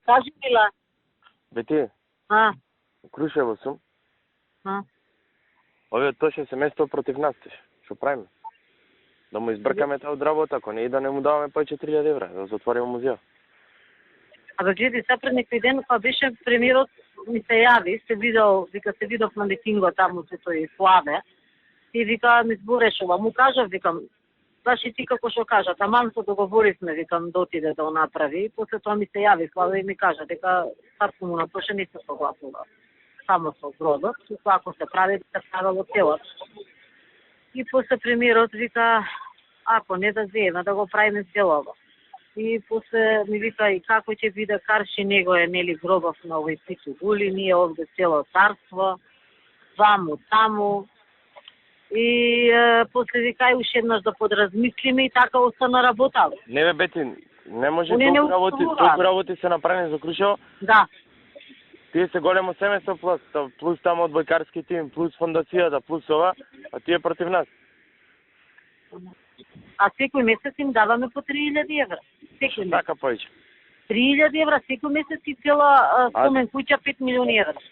Кажи, Мила. Бе ти, Крушево сум. Овие точно семејство против нас теш. Што правиме? Да му избркаме таа од работа, ако не и да не му даваме повеќе 3000 евра, да затвориме музеот. Абе, гледи, сега пред некој ден, кога беше премиерот, ми се јави, се видов на митингот таму со тој Славе, и вика, ми зборешува, му кажав, викам, баш и ти како што кажа, таман се договоривме, викам, да отиде да го направи, и после тоа ми се јави Славе и ми кажа, дека татко му на тоа не се согласува. Само со бродот, и ако се прави, се правило целот. И после премиерот вика, ако не да земе, да го правиме целово. И после ми вика, и како ќе биде карши, него е, нели, гробов на овој Пицу Гули, ние овде цело царство, ваму, таму. И после вика, и уште еднаш да подразмислиме, и така остана работа. Не бе, Бети, не може толку работи се направени за Крушево. Да. Тие се големо семејство, плюс таму одбојкарски тим, плюс фондацијата, плюс ова, а тие против нас. А секој месец им даваме по 3000 евра. Секој месец. Така повеќе. 3000 евра секој месец и цела спомен куќа 5 милиони евра.